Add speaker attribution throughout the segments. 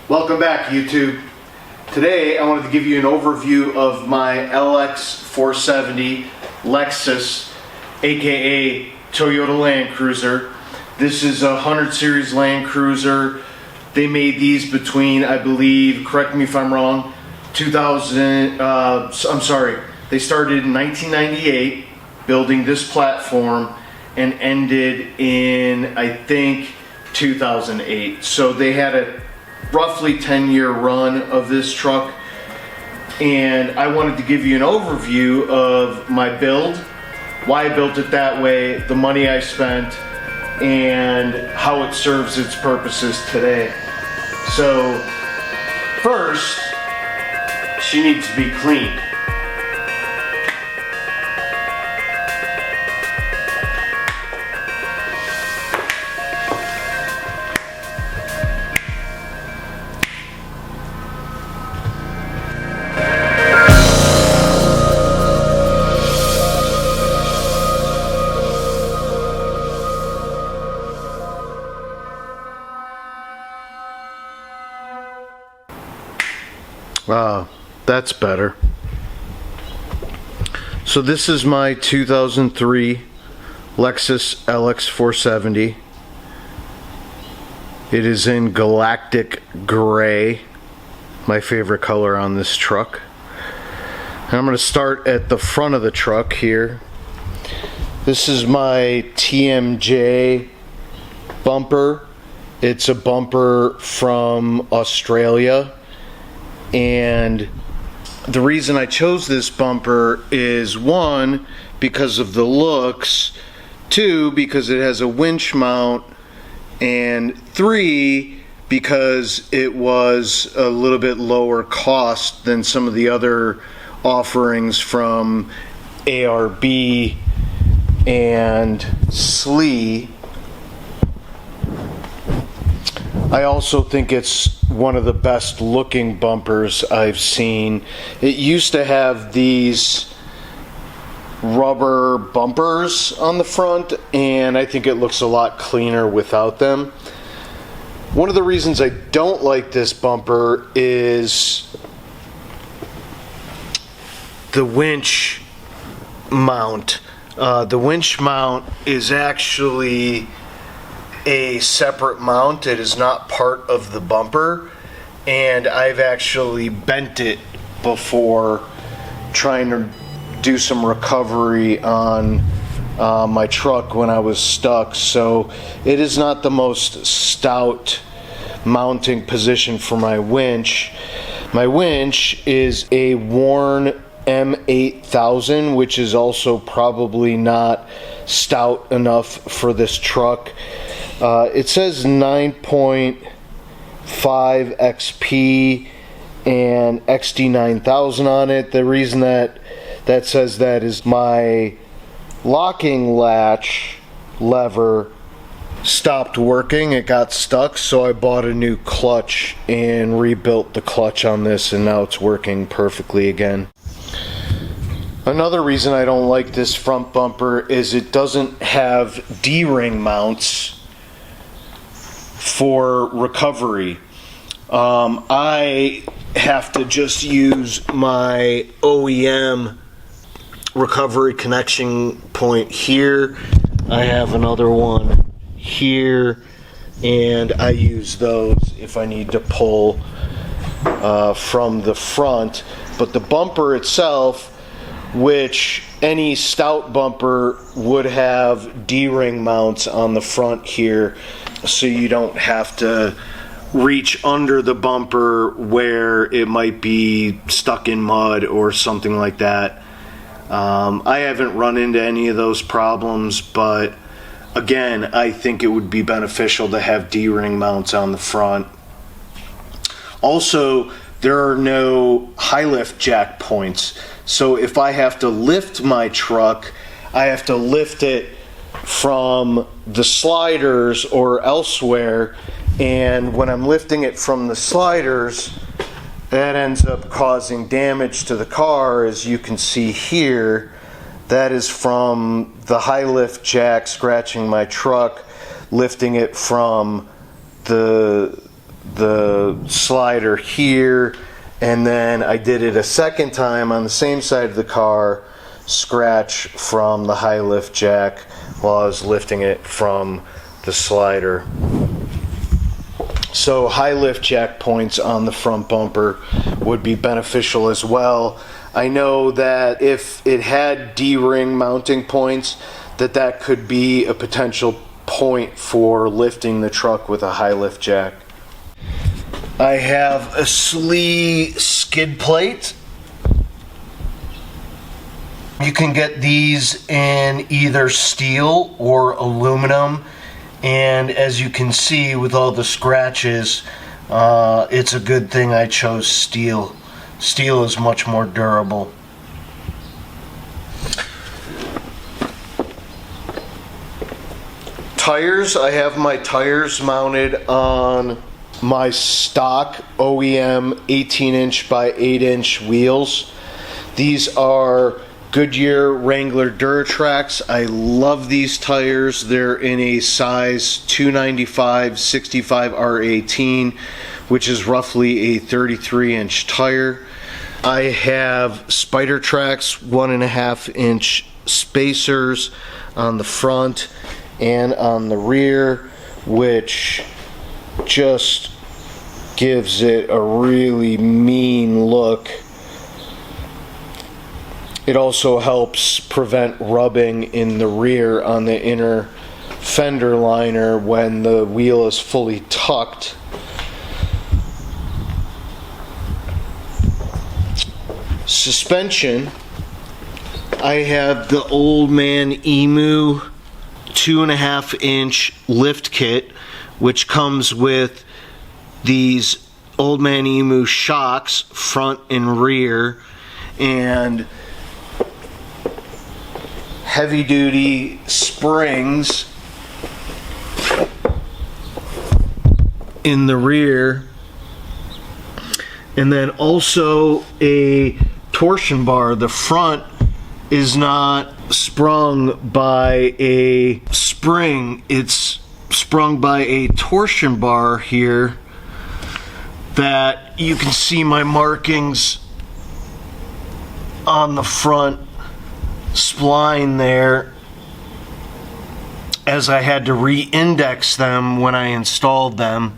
Speaker 1: Welcome back, YouTube. Today I wanted to give you an overview of my LX470 Lexus, aka Toyota Landcruiser. This is a 100 series Landcruiser. They made these between, I believe, correct me if I'm wrong, they started in 1998 building this platform and ended in, I think, 2008. So they had a roughly 10-year run of this truck, and I wanted to give you an overview of my build, why I built it that way, the money I spent, and how it serves its purposes today. So first, she needs to be cleaned. That's better. So this is my 2003 Lexus LX470. It is in galactic gray, my favorite color on this truck. And I'm going to start at the front of the truck here. This is my TMJ bumper. It's a bumper from Australia, and the reason I chose this bumper is, one, because of the looks, two, because it has a winch mount, and three, because it was a little bit lower cost than some of the other offerings from ARB and SLE. I also think it's one of the best looking bumpers I've seen. It used to have these rubber bumpers on the front, and I think it looks a lot cleaner without them. One of the reasons I don't like this bumper is the winch mount. The winch mount is actually a separate mount. It is not part of the bumper, and I've actually bent it before trying to do some recovery on my truck when I was stuck. So it is not the most stout mounting position for my winch. My winch is a worn M8000, which is also probably not stout enough for this truck. It says 9.5 XP and XD9000 on it. The reason that says that is my locking latch lever stopped working. It got stuck, so I bought a new clutch and rebuilt the clutch on this, and now it's working perfectly again. Another reason I don't like this front bumper is it doesn't have D-ring mounts for recovery. I have to just use my OEM recovery connection point here. I have another one here, and I use those if I need to pull from the front. But the bumper itself, which any stout bumper would have D-ring mounts on the front here, so you don't have to reach under the bumper where it might be stuck in mud or something like that. I haven't run into any of those problems, but again, I think it would be beneficial to have D-ring mounts on the front. Also, there are no high lift jack points, so if I have to lift my truck, I have to lift it from the sliders or elsewhere, and when I'm lifting it from the sliders, that ends up causing damage to the car. As you can see here, that is from the high lift jack scratching my truck, lifting it from the the slider here, and then I did it a second time on the same side of the car, scratch from the high lift jack while I was lifting it from the slider. So high lift jack points on the front bumper would be beneficial as well. I know that if it had D-ring mounting points, that could be a potential point for lifting the truck with a high lift jack. I have a SLE skid plate. You can get these in either steel or aluminum, and as you can see with all the scratches, it's a good thing I chose steel. Steel is much more durable. Tires, I have my tires mounted on my stock OEM 18-inch by 8-inch wheels. These are Goodyear Wrangler Duratrax. I love these tires. They're in a size 295 65 R18, which is roughly a 33-inch tire. I have Spider Trax 1.5-inch spacers on the front and on the rear, which just gives it a really mean look. It also helps prevent rubbing in the rear on the inner fender liner when the wheel is fully tucked. Suspension, I have the Old Man Emu 2.5-inch lift kit, which comes with these Old Man Emu shocks, front and rear, and heavy duty springs in the rear, and then also a torsion bar. The front is not sprung by a spring, it's sprung by a torsion bar here that you can see my markings on the front spline there, as I had to re-index them when I installed them.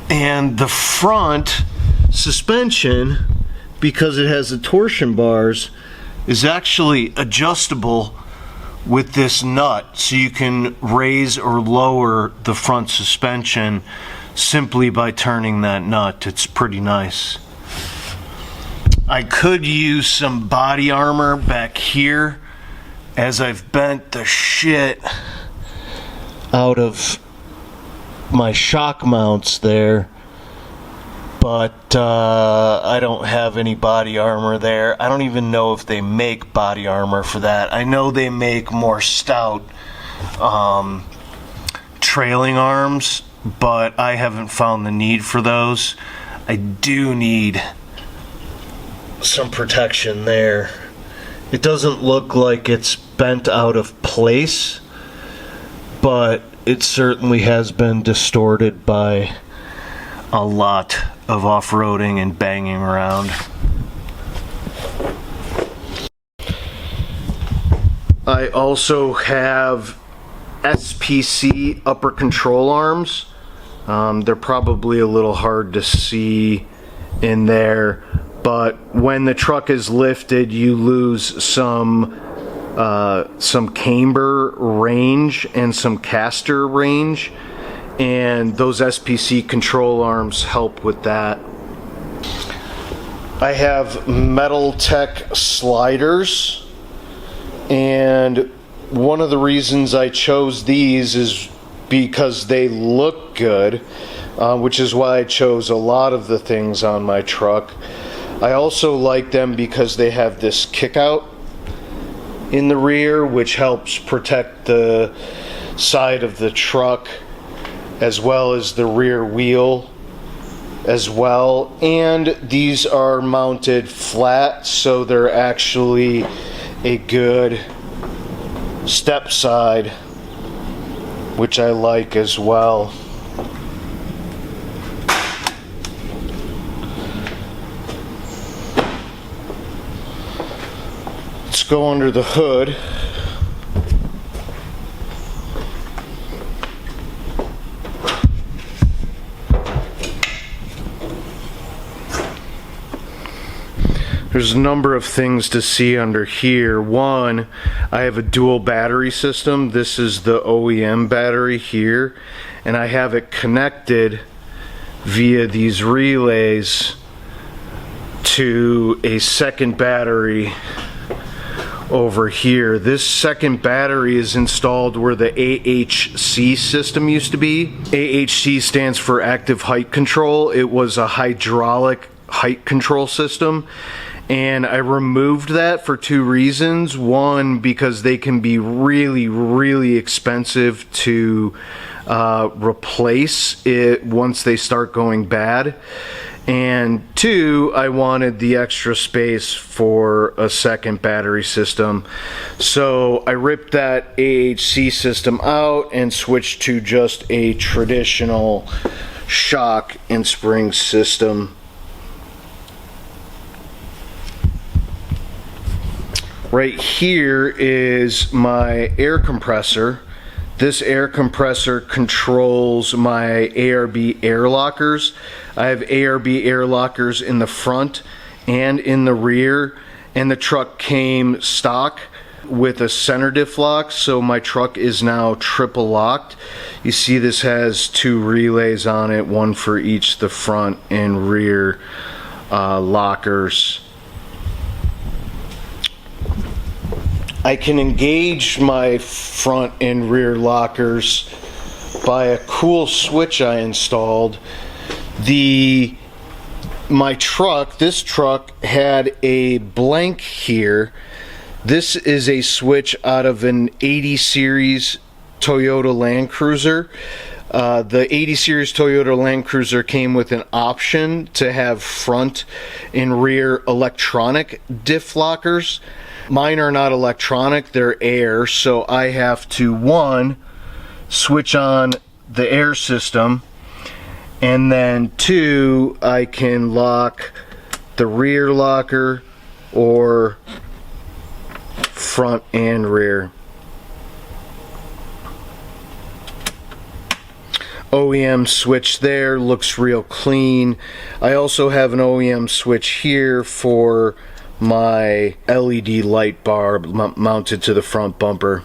Speaker 1: And the front suspension, because it has the torsion bars, is actually adjustable with this nut, so you can raise or lower the front suspension simply by turning that nut. It's pretty nice. I could use some body armor back here, as I've bent the shit out of my shock mounts there, but I don't have any body armor there. I don't even know if they make body armor for that. I know they make more stout trailing arms, but I haven't found the need for those. I do need some protection there. It doesn't look like it's bent out of place, but it certainly has been distorted by a lot of off-roading and banging around. I also have SPC upper control arms. They're probably a little hard to see in there, but when the truck is lifted, you lose some camber range and some caster range, and those SPC control arms help with that. I have Metal Tech sliders, and one of the reasons I chose these is because they look good, which is why I chose a lot of the things on my truck. I also like them because they have this kick out in the rear, which helps protect the side of the truck as well as the rear wheel as well. And these are mounted flat, so they're actually a good step side, which I like as well. go under the hood. There's a number of things to see under here. One, I have a dual battery system. This is the OEM battery here, and I have it connected via these relays to a second battery over here. This second battery is installed where the AHC system used to be. AHC stands for active height control. It was a hydraulic height control system, and I removed that for two reasons. One, because they can be really expensive to replace it once they start going bad. And two, I wanted the extra space for a second battery system. So I ripped that AHC system out and switched to just a traditional shock and spring system. Right here is my air compressor. This air compressor controls my ARB air lockers. I have ARB air lockers in the front and in the rear, and the truck came stock with a center diff lock, so my truck is now triple locked. You see this has two relays on it, one for each the front and rear lockers. I can engage my front and rear lockers by a cool switch I installed. This truck had a blank here. This is a switch out of an 80 series Toyota Landcruiser. The 80 series Toyota Landcruiser came with an option to have front and rear electronic diff lockers. Mine are not electronic, they're air, so I have to, one, switch on the air system, and then two, I can lock the rear locker or front and rear. OEM switch there, looks real clean. I also have an OEM switch here for my LED light bar mounted to the front bumper.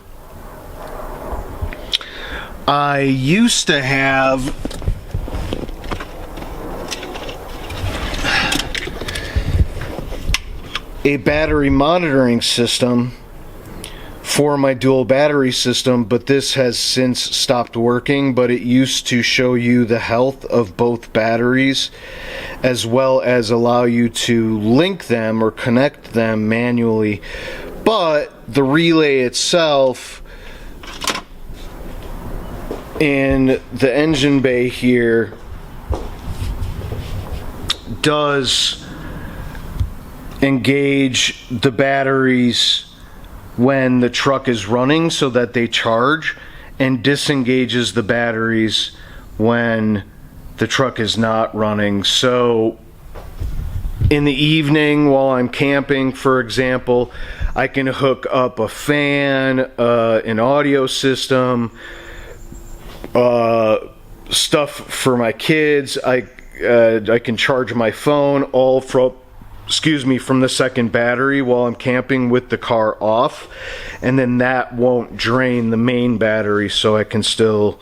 Speaker 1: I used to have a battery monitoring system for my dual battery system, but this has since stopped working. But it used to show you the health of both batteries, as well as allow you to link them or connect them manually. But the relay itself in the engine bay here does engage the batteries when the truck is running so that they charge, and disengages the batteries when the truck is not running. So in the evening while I'm camping, for example, I can hook up a fan, an audio system, stuff for my kids. I can charge my phone all from the second battery while I'm camping with the car off, and then that won't drain the main battery, so I can still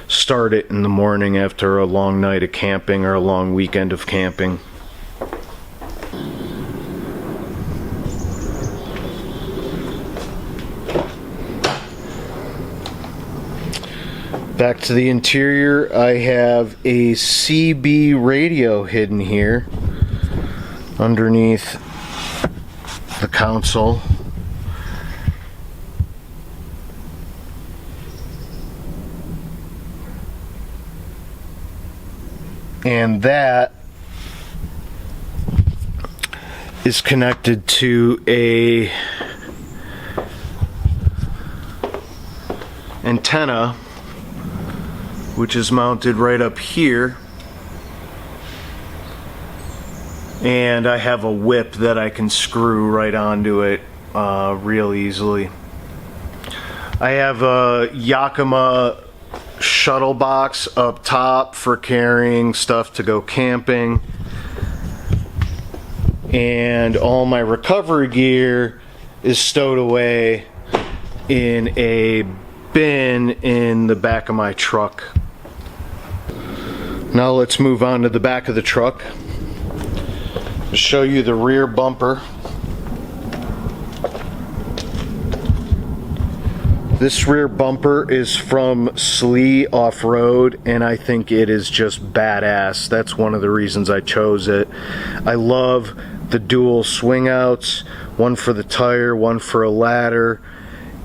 Speaker 1: start it in the morning after a long night of camping or a long weekend of camping. Back to the interior, I have a CB radio hidden here underneath the console. And that is connected to a antenna, which is mounted right up here. And I have a whip that I can screw right onto it real easily. I have a Yakima shuttle box up top for carrying stuff to go camping, and all my recovery gear is stowed away in a bin in the back of my truck. Now let's move on to the back of the truck. I'll show you the rear bumper. This rear bumper is from Slee Off-Road, and I think it is just badass. That's one of the reasons I chose it. I love the dual swing outs, one for the tire, one for a ladder,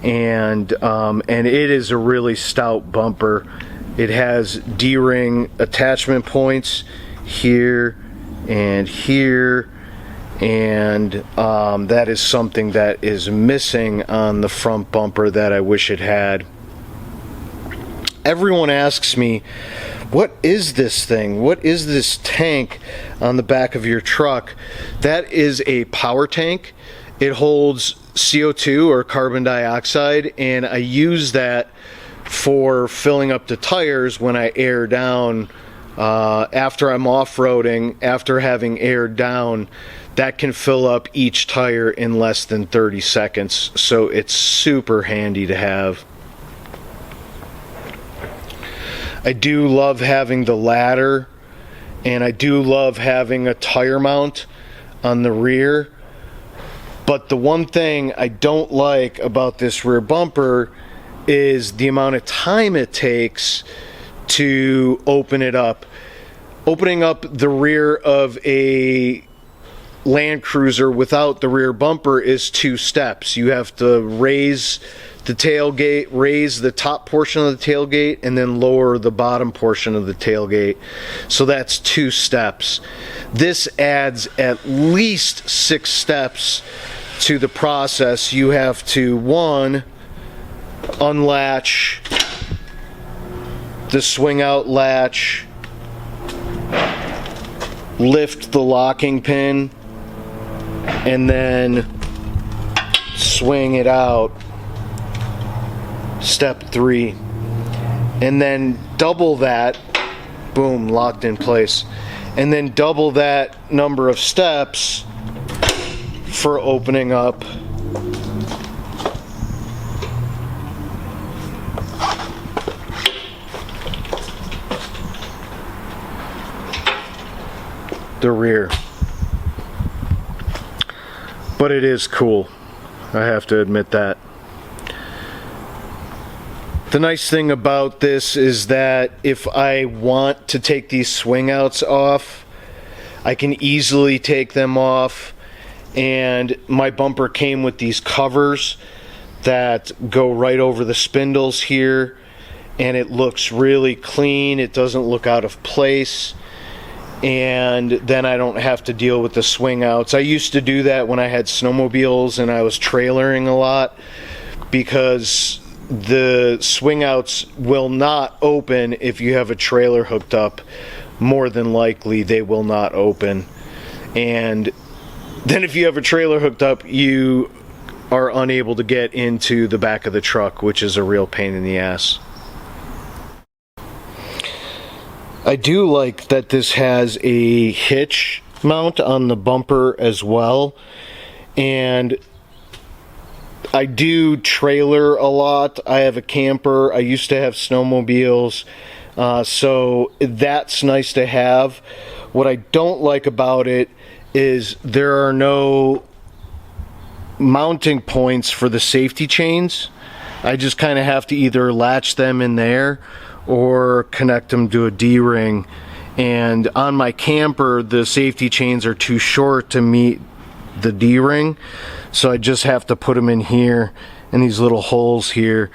Speaker 1: and it is a really stout bumper. It has D-ring attachment points here and here, and that is something that is missing on the front bumper that I wish it had. Everyone asks me, what is this thing? What is this tank on the back of your truck? That is a power tank. It holds CO2 or carbon dioxide, and I use that for filling up the tires when I air down. After I'm off-roading, after having aired down, that can fill up each tire in less than 30 seconds. So it's super handy to have. I do love having the ladder, and I do love having a tire mount on the rear. But the one thing I don't like about this rear bumper is the amount of time it takes to open it up. Opening up the rear of a Landcruiser without the rear bumper is 2 steps. You have to raise the tailgate, raise the top portion of the tailgate, and then lower the bottom portion of the tailgate. So that's 2 steps. This adds at least 6 steps to the process. You have to, 1, unlatch the swing out latch, lift the locking pin, and then swing it out. Step 3. And then double that, boom, locked in place. And then double that number of steps for opening up the rear. But it is cool, I have to admit that. The nice thing about this is that if I want to take these swing outs off, I can easily take them off. And my bumper came with these covers that go right over the spindles here, and it looks really clean. It doesn't look out of place, and then I don't have to deal with the swing outs. I used to do that when I had snowmobiles and I was trailering a lot, because the swing outs will not open if you have a trailer hooked up. More than likely they will not open, and then if you have a trailer hooked up, you are unable to get into the back of the truck, which is a real pain in the ass. I do like that this has a hitch mount on the bumper as well, and I do trailer a lot. I have a camper. I used to have snowmobiles, so that's nice to have. What I don't like about it is there are no mounting points for the safety chains. I just kind of have to either latch them in there or connect them to a D-ring. And on my camper, the safety chains are too short to meet the D-ring, so I just have to put them in here in these little holes here,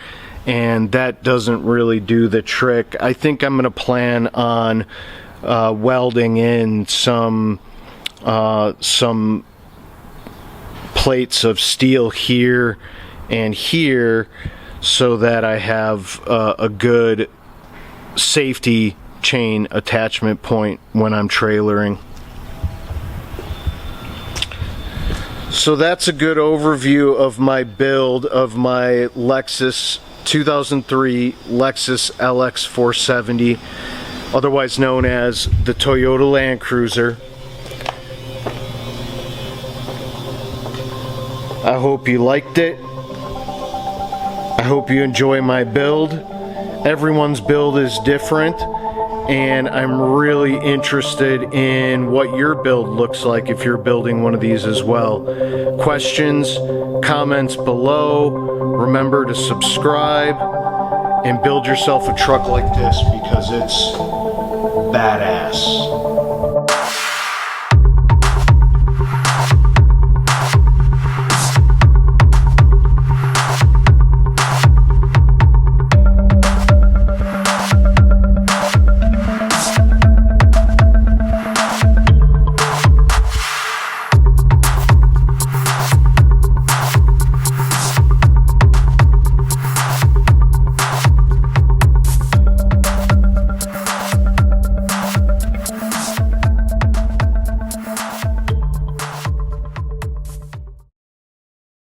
Speaker 1: and that doesn't really do the trick. I think I'm going to plan on welding in some plates of steel here and here, so that I have a good safety chain attachment point when I'm trailering. So that's a good overview of my build of my Lexus 2003 Lexus LX470, otherwise known as the Toyota Landcruiser. I hope you liked it. I hope you enjoy my build. Everyone's build is different, and I'm really interested in what your build looks like if you're building one of these as well. Questions, comments below. Remember to subscribe and build yourself a truck like this because it's badass.